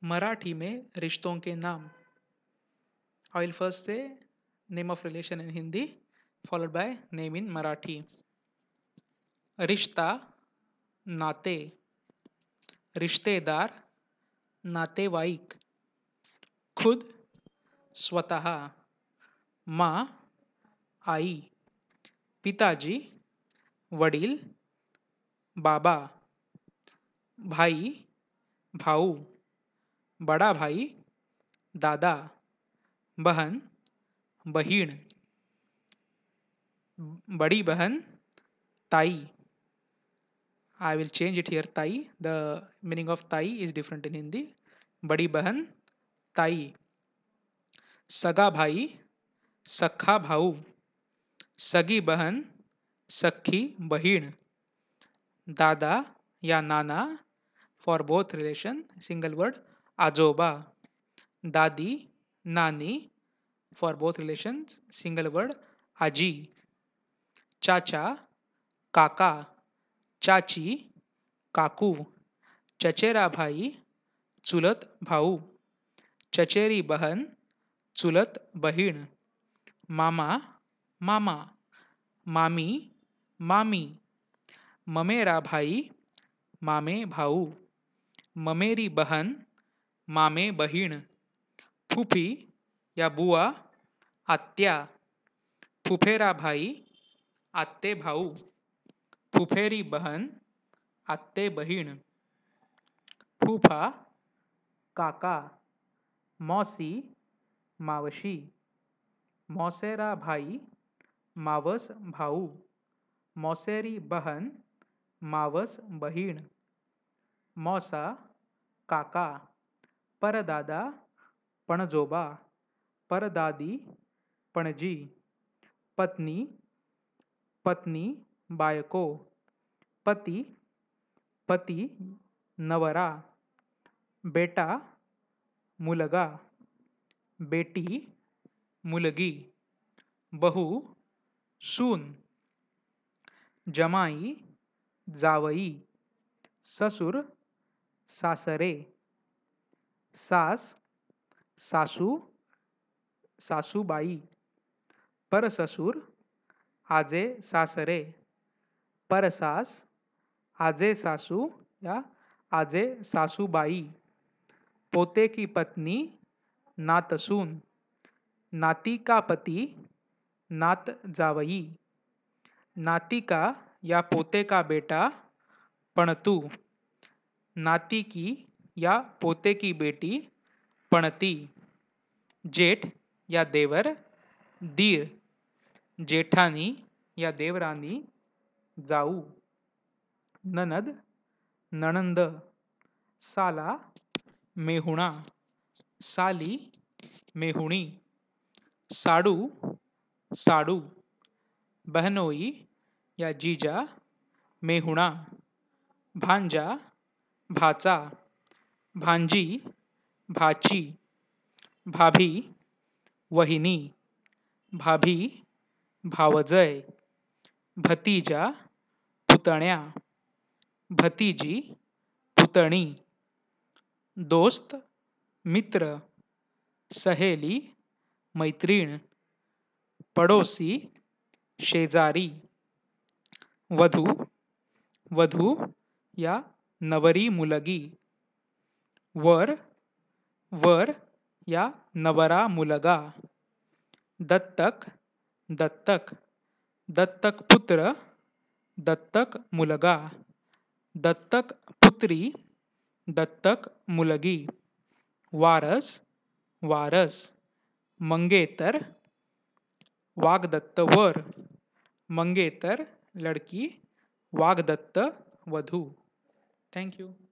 मराठी में रिश्तों के नाम. I will first say name of relation in Hindi, followed by name in Marathi. रिश्ता नाते, रिश्तेदार, नातेवाईक, खुद, स्वतः, माँ, आई, पिताजी, वडील, बाबा, भाई, भाऊ, बड़ा भाई, दादा, बहन, बहीण, बड़ी बहन, ताई. I will change it here, ताई. The meaning of ताई is different in Hindi. बड़ी बहन, ताई. सगा भाई, सखा भाऊ, सगी बहन, सखी बहीण. दादा या नाना, for both relation, single word, आजोबा. दादी, नानी, for both relations, single word, आजी. चाचा, काका, चाची, काकू. चचेरा भाई, चुलत भाऊ. चचेरी बहन, चुलत बहीण. मामा, मामा, मामी, मामी. ममेरा भाई, मामे भाऊ. ममेरी बहन, मामे बहीण. फुफी या बुवा, आत्या. फुफेरा भाई, आत्ते भाऊ. फुफेरी बहन, आत्ते बहीण. फुफा, काका. मौसी, मावशी. मौसेरा भाई, मावस भाऊ. मौसेरी बहन, मावस बहीण. मौसा, काका. परदादा, पणजोबा. परदादी, पणजी. पत्नी, पत्नी, बायको. पती, पती, नवरा. बेटा, मुलगा. बेटी, मुलगी. बहू, सून. जमाई, जावई. ससुर, सासरे. सास, सासू, सासूबाई. परससुर, आजे सासरे. परसास, आजे सासू या आजे सासूबाई. पोते की पत्नी, नातसून. नाती का पति, नात जावई. नाती का या पोते का बेटा, पणतू. नाती की या पोते की बेटी, पणती. जेठ या देवर, दीर. जेठानी या देवरानी, जाऊ. ननद, नणंद. साला, मेहुणा. साली, मेहुणी. साडू, साडू. बहनोई या जीजा, मेहुणा. भांजा, भाचा. भांजी, भाची. भाभी, वहिनी. भाभी, भावजय. भतीजा, पुतण्या. भतीजी, पुतणी. दोस्त, मित्र. सहेली, मैत्रीण. पडोसी, शेजारी. वधू, वधू या नवरी मुलगी. वर, वर या नवरा मुलगा. दत्तक, दत्तक. दत्तक पुत्र, दत्तक मुलगा. दत्तक पुत्री, दत्तक मुलगी. वारस, वारस. मंगेतर, वागदत्त वर. मंगेतर लड़की, वागदत्त वधू. Thank you.